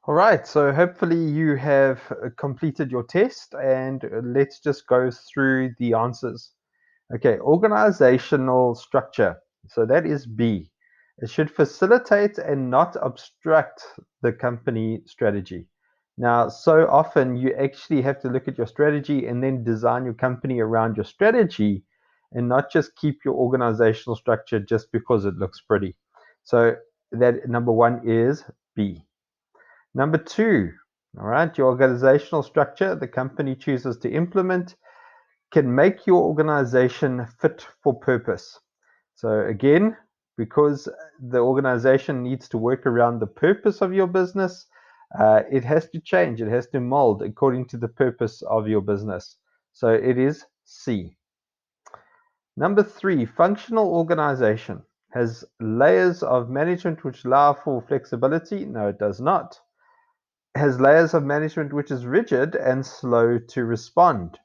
All right, so hopefully you have completed your test, and let's just go through the answers. Okay, organizational structure. So that is B. It should facilitate and not obstruct the company strategy. Now, so often you actually have to look at your strategy and then design your company around your strategy and not just keep your organizational structure just because it looks pretty. So that number one is B. Number two, all right, your organizational structure the company chooses to implement can make your organization fit for purpose. So, again, because the organization needs to work around the purpose of your business, it has to change, it has to mold according to the purpose of your business. So, it is C. Number three, functional organization has layers of management which allow for flexibility. No, it does not. Has layers of management which is rigid and slow to respond.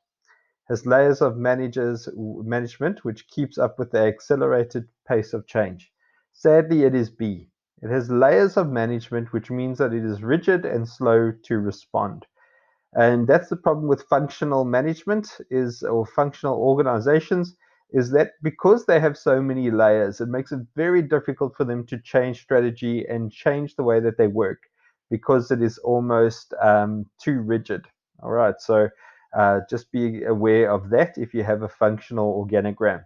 Has layers of management which keeps up with the accelerated pace of change. Sadly, it is B. It has layers of management, which means that it is rigid and slow to respond. And that's the problem with functional management or functional organizations is that because they have so many layers, it makes it very difficult for them to change strategy and change the way that they work because it is almost too rigid. All right, so just be aware of that if you have a functional organogram.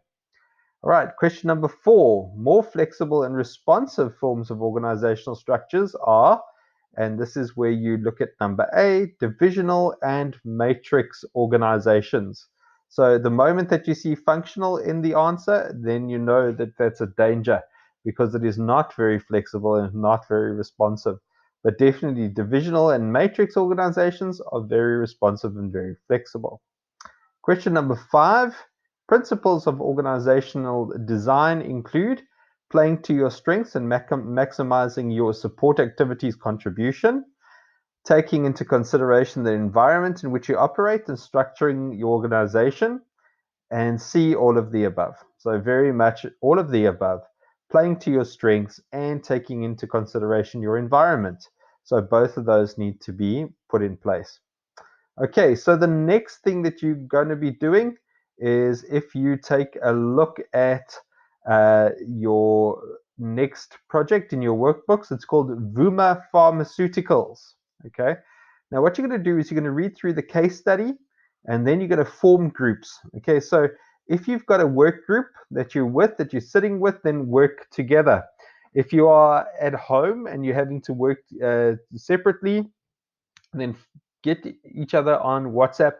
All right, question number 4. More flexible and responsive forms of organizational structures are, and this is where you look at number A, divisional and matrix organizations. So the moment that you see functional in the answer, then you know that that's a danger because it is not very flexible and not very responsive. But definitely divisional and matrix organizations are very responsive and very flexible. Question number 5. Principles of organizational design include playing to your strengths and maximizing your support activities contribution, taking into consideration the environment in which you operate and structuring your organization, and C, all of the above. So very much all of the above, playing to your strengths and taking into consideration your environment. So both of those need to be put in place. Okay, so the next thing that you're going to be doing is if you take a look at your next project in your workbooks, it's called Vuma Pharmaceuticals. Okay, now what you're going to do is you're going to read through the case study and then you're going to form groups. Okay, so if you've got a work group that you're with, that you're sitting with, then work together. If you are at home and you're having to work separately, then get each other on WhatsApp,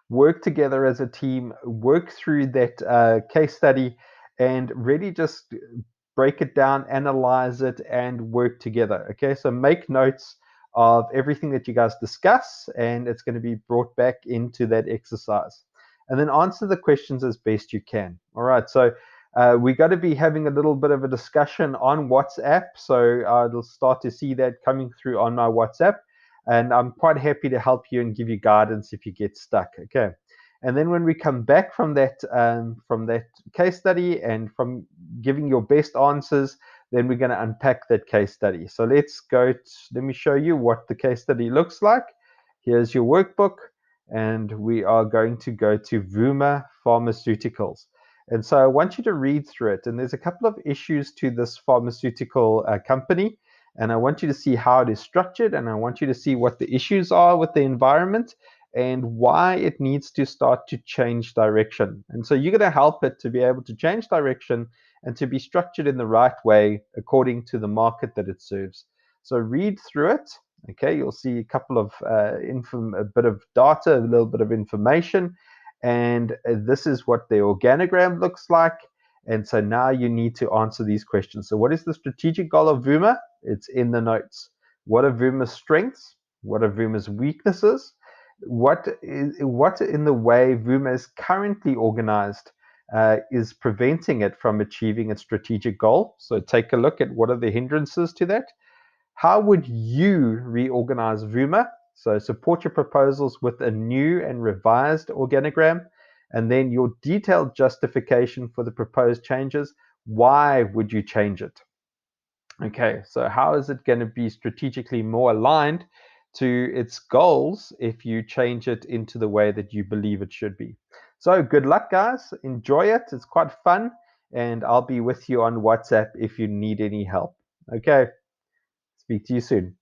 work together as a team, work through that case study, and really just break it down, analyze it, and work together. Okay, so make notes of everything that you guys discuss, and it's going to be brought back into that exercise. And then answer the questions as best you can. All right, so we're going to be having a little bit of a discussion on WhatsApp, so I'll start to see that coming through on my WhatsApp. And I'm quite happy to help you and give you guidance if you get stuck. Okay. And then when we come back from that case study and from giving your best answers, then we're going to unpack that case study. So let me show you what the case study looks like. Here's your workbook, and we are going to go to Vuma Pharmaceuticals. And so I want you to read through it. And there's a couple of issues to this pharmaceutical company. And I want you to see how it is structured, and I want you to see what the issues are with the environment and why it needs to start to change direction. And so you're going to help it to be able to change direction and to be structured in the right way according to the market that it serves. So read through it. Okay, you'll see a couple of a bit of data, a little bit of information, and this is what the organogram looks like. And so now you need to answer these questions. So what is the strategic goal of Vuma? It's in the notes. What are Vuma's strengths? What are Vuma's weaknesses? What in the way Vuma is currently organized is preventing it from achieving its strategic goal? So take a look at what are the hindrances to that. How would you reorganize Vuma? So support your proposals with a new and revised organogram, and then your detailed justification for the proposed changes. Why would you change it? Okay, so how is it going to be strategically more aligned to its goals if you change it into the way that you believe it should be. So good luck, guys. Enjoy it. It's quite fun. And I'll be with you on WhatsApp if you need any help. Okay. Speak to you soon.